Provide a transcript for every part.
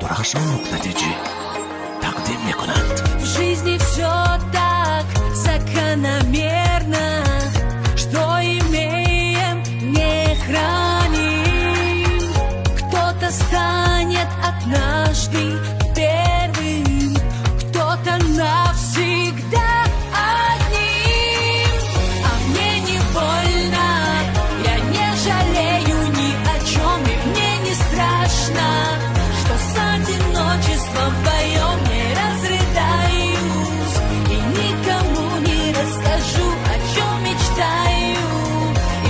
برخش نقطه‌جی تقدیم میکنند. В жизни все так закономерно, что имеем, не храним. Кто-то станет однажды первым, кто-то навсегда одним. А мне не больно, я не жалею ни о чем, и мне не страшно, что с одиночеством вдвоем не разрыдаюсь и никому не расскажу, о чем мечтаю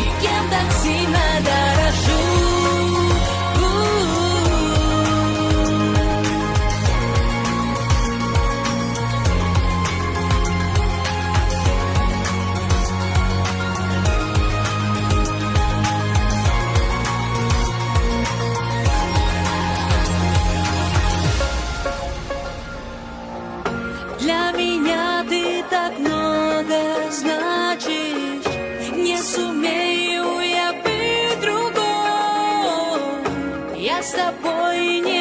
и кем так сильно дорожу. Для меня ты так много значишь, не сумею я быть другой. Я с тобой не